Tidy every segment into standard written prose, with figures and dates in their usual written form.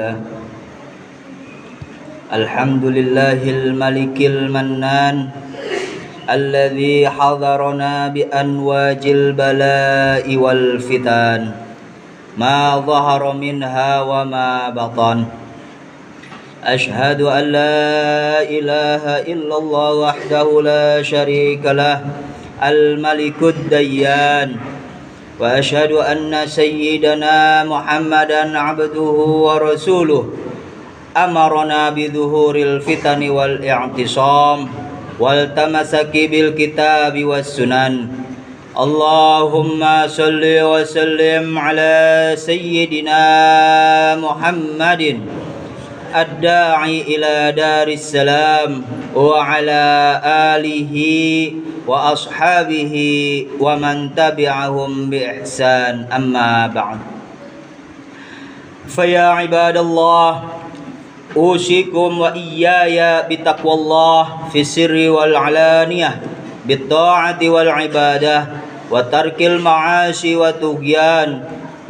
لله الحمد لله الملك المنان الذي حضرنا بأنواج البلاء والفتن ما ظهر منها وما بطن أشهد أن لا إله إلا الله وحده لا شريك له الملك الديان وأشهد أن سيدنا محمدا عبده ورسوله أمرنا بظهور الفتن والاعتصام والتمسك بالكتاب والسنن اللهم صل وسلم على سيدنا محمد الداعي إلى دار السلام وعلى آله وأصحابه ومن تبعهم بإحسان أما بعد فيا عباد الله أوصيكم وإياي بتقوى الله في السر والعلانية بالطاعة والعبادة وترك المعاصي والطغيان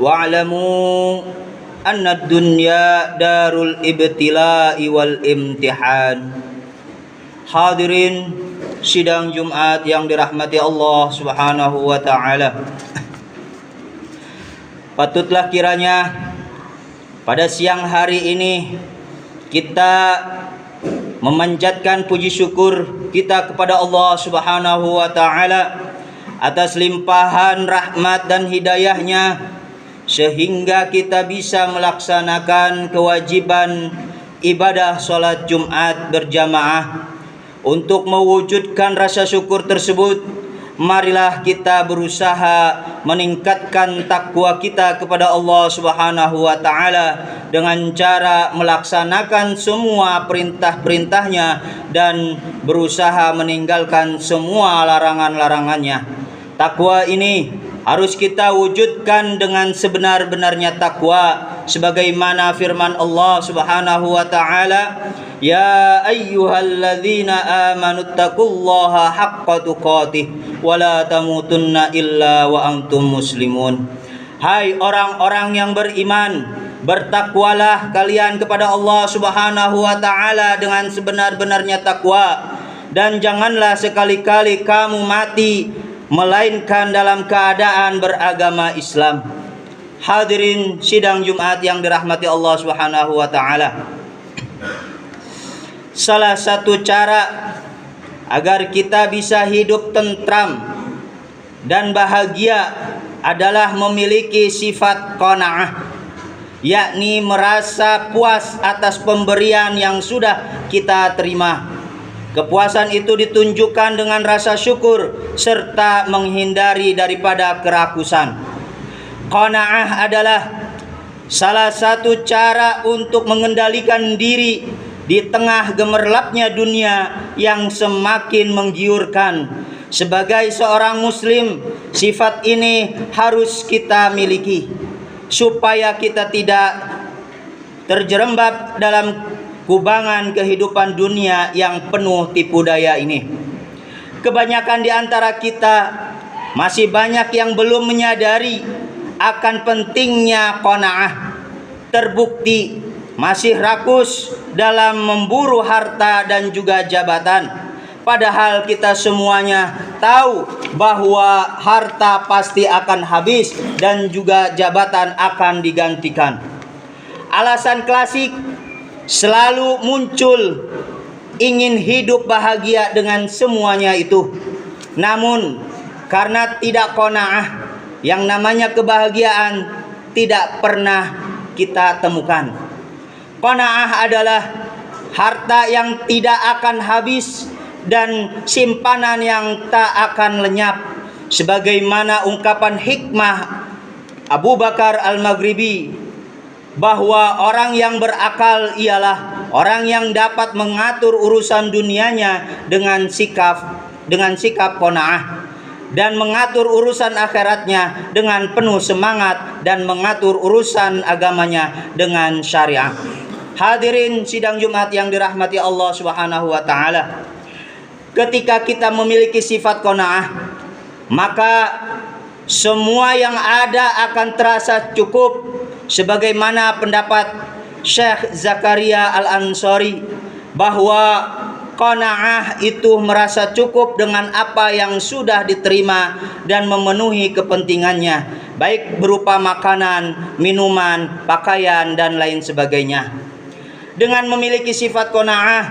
واعلموا أن الدنيا دار الابتلاء والامtihan. Hadirin sidang Jumat yang dirahmati Allah Subhanahu wa taala. Patutlah kiranya pada siang hari ini kita memanjatkan puji syukur kita kepada Allah Subhanahu wa taala atas limpahan rahmat dan hidayahnya sehingga kita bisa melaksanakan kewajiban ibadah sholat Jumat berjamaah. Untuk mewujudkan rasa syukur tersebut, marilah kita berusaha meningkatkan takwa kita kepada Allah Subhanahu wa taala dengan cara melaksanakan semua perintah-perintahnya dan berusaha meninggalkan semua larangan-larangannya. Takwa ini harus kita wujudkan dengan sebenar-benarnya takwa sebagaimana firman Allah Subhanahu wa taala, ya ayyuhalladzina amanu taqullaha haqqa tuqatih wa la tamutunna illa wa antum muslimun. Hai orang-orang yang beriman, bertakwalah kalian kepada Allah Subhanahu wa taala dengan sebenar-benarnya takwa, dan janganlah sekali-kali kamu mati melainkan dalam keadaan beragama Islam. Hadirin sidang Jumat yang dirahmati Allah Subhanahu wa taala. Salah satu cara agar kita bisa hidup tentram dan bahagia adalah memiliki sifat qanaah, yakni merasa puas atas pemberian yang sudah kita terima. Kepuasan itu ditunjukkan dengan rasa syukur serta menghindari daripada kerakusan. Qanaah adalah salah satu cara untuk mengendalikan diri di tengah gemerlapnya dunia yang semakin menggiurkan. Sebagai seorang muslim, sifat ini harus kita miliki supaya kita tidak terjerembab dalam kubangan kehidupan dunia yang penuh tipu daya ini. Kebanyakan di antara kita masih banyak yang belum menyadari akan pentingnya qanaah. Terbukti masih rakus dalam memburu harta dan juga jabatan. Padahal kita semuanya tahu bahwa harta pasti akan habis dan juga jabatan akan digantikan. Alasan klasik selalu muncul ingin hidup bahagia dengan semuanya itu. Namun karena tidak qanaah, yang namanya kebahagiaan tidak pernah kita temukan. Qanaah adalah harta yang tidak akan habis dan simpanan yang tak akan lenyap. Sebagaimana ungkapan hikmah Abu Bakar Al-Maghribi, bahwa orang yang berakal ialah orang yang dapat mengatur urusan dunianya dengan sikap qanaah, dan mengatur urusan akhiratnya dengan penuh semangat, dan mengatur urusan agamanya dengan syariah. Hadirin sidang Jumat yang dirahmati Allah Subhanahu wa taala. Ketika kita memiliki sifat qanaah, maka semua yang ada akan terasa cukup. Sebagaimana pendapat Syekh Zakaria Al-Ansari bahwa qanaah itu merasa cukup dengan apa yang sudah diterima dan memenuhi kepentingannya, baik berupa makanan, minuman, pakaian, dan lain sebagainya. Dengan memiliki sifat qanaah,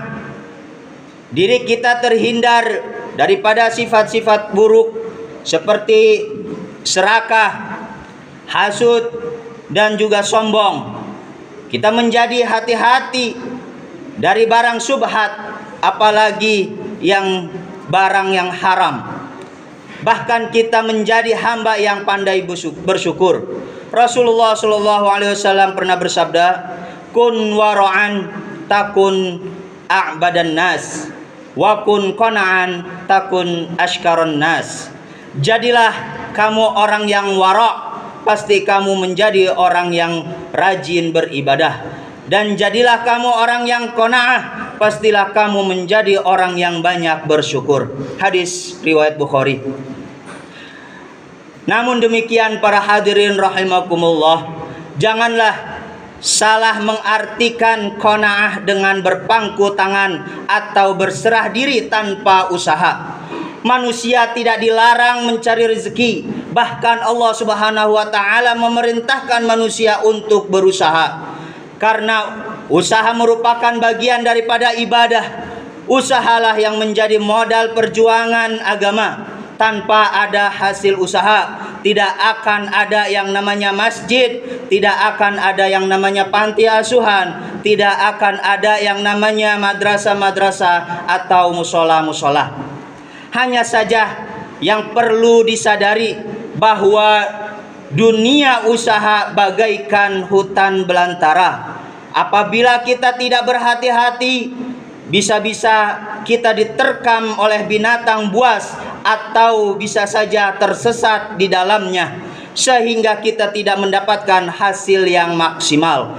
diri kita terhindar daripada sifat-sifat buruk seperti serakah, hasud, dan juga sombong. Kita menjadi hati-hati dari barang syubhat, apalagi yang barang yang haram. Bahkan kita menjadi hamba yang pandai bersyukur. Rasulullah Shallallahu Alaihi Wasallam pernah bersabda, "Kun wara'an takun a'badan nas, wa kun qana'an takun ashkaron nas." Jadilah kamu orang yang wara', pasti kamu menjadi orang yang rajin beribadah. Dan jadilah kamu orang yang qanaah, pastilah kamu menjadi orang yang banyak bersyukur. Hadis riwayat Bukhari. Namun demikian para hadirin rahimakumullah, janganlah salah mengartikan qanaah dengan berpangku tangan atau berserah diri tanpa usaha. Manusia tidak dilarang mencari rezeki, bahkan Allah Subhanahu wa taala memerintahkan manusia untuk berusaha. Karena usaha merupakan bagian daripada ibadah. Usahalah yang menjadi modal perjuangan agama. Tanpa ada hasil usaha, tidak akan ada yang namanya masjid, tidak akan ada yang namanya panti asuhan, tidak akan ada yang namanya madrasah-madrasah atau musola-musola. Hanya saja yang perlu disadari bahwa dunia usaha bagaikan hutan belantara. Apabila kita tidak berhati-hati, bisa-bisa kita diterkam oleh binatang buas atau bisa saja tersesat di dalamnya, sehingga kita tidak mendapatkan hasil yang maksimal.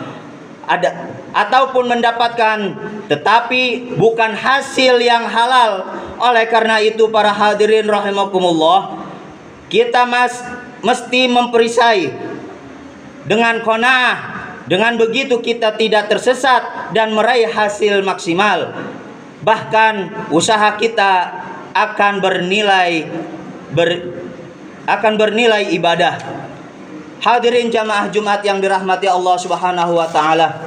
Ataupun mendapatkan tetapi bukan hasil yang halal. Oleh karena itu para hadirin rahimakumullah, kita mesti memperisai dengan qanaah. Dengan begitu kita tidak tersesat dan meraih hasil maksimal. Bahkan usaha kita akan bernilai ibadah. Hadirin jamaah Jumat yang dirahmati Allah Subhanahu wa taala.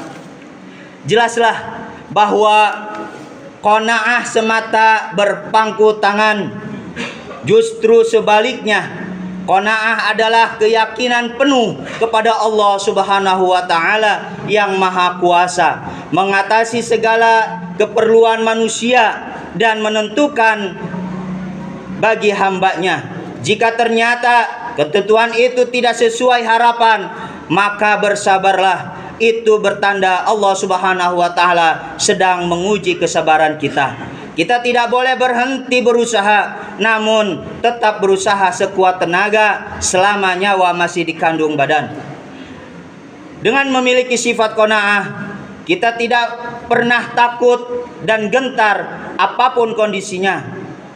Jelaslah bahwa qanaah semata berpangku tangan. Justru sebaliknya, qanaah adalah keyakinan penuh kepada Allah Subhanahu wa taala yang Maha Kuasa, mengatasi segala keperluan manusia dan menentukan bagi hambanya. Jika ternyata ketentuan itu tidak sesuai harapan, maka bersabarlah. Itu bertanda Allah Subhanahu wa taala sedang menguji kesabaran kita. Kita tidak boleh berhenti berusaha, namun tetap berusaha sekuat tenaga selama nyawa masih dikandung badan. Dengan memiliki sifat qanaah, kita tidak pernah takut dan gentar apapun kondisinya.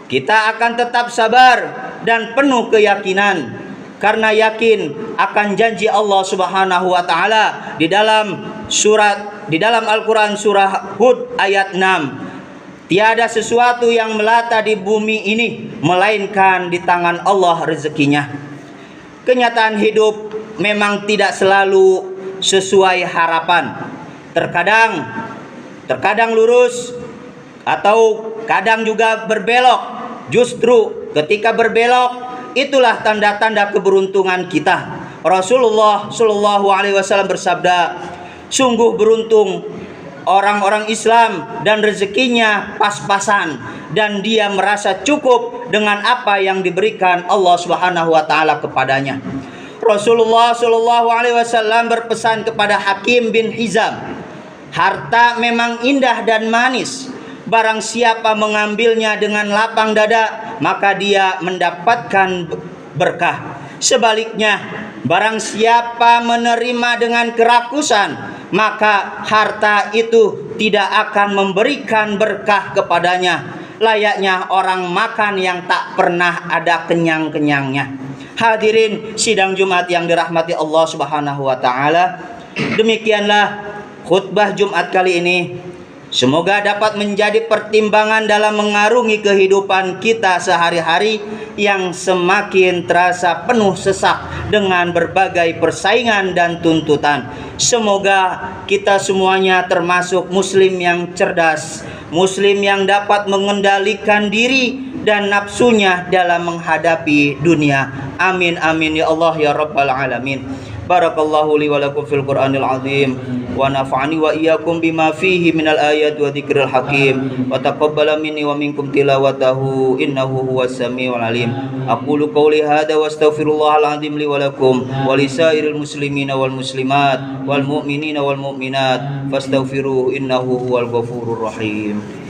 Kita akan tetap sabar dan penuh keyakinan, karena yakin akan janji Allah Subhanahu wa taala di dalam Al-Qur'an surah Hud ayat 6. Tiada sesuatu yang melata di bumi ini melainkan di tangan Allah rezekinya. Kenyataan hidup memang tidak selalu sesuai harapan. Terkadang lurus atau kadang juga berbelok. Justru ketika berbelok, itulah tanda-tanda keberuntungan kita. Rasulullah Shallallahu Alaihi Wasallam bersabda, sungguh beruntung orang-orang Islam dan rezekinya pas-pasan, dan dia merasa cukup dengan apa yang diberikan Allah Subhanahu wa taala kepadanya. Rasulullah Shallallahu Alaihi Wasallam berpesan kepada Hakim bin Hizam, harta memang indah dan manis. Barang siapa mengambilnya dengan lapang dada, maka dia mendapatkan berkah. Sebaliknya, barang siapa menerima dengan kerakusan, maka harta itu tidak akan memberikan berkah kepadanya, layaknya orang makan yang tak pernah ada kenyang-kenyangnya. Hadirin sidang Jumat yang dirahmati Allah Subhanahu wa taala, demikianlah khutbah Jumat kali ini semoga dapat menjadi pertimbangan dalam mengarungi kehidupan kita sehari-hari yang semakin terasa penuh sesak dengan berbagai persaingan dan tuntutan. Semoga kita semuanya termasuk muslim yang cerdas, muslim yang dapat mengendalikan diri dan nafsunya dalam menghadapi dunia. Amin amin ya Allah ya rabbal alamin. Barakallahu li wa lakum fil Qur'anil azim wa nafa'ani wa iyyakum bima fihi minal ayat wa dzikril hakim wa taqabbala minni wa minkum tilawatahu innahu huwas samiul alim. Aqulu qouli hadza wa astaghfirullahal azim li wa lakum wa lisairil muslimina wal muslimat wal mu'minina wal mu'minat fastaghfiruhu innahu huwal ghafurur rahim.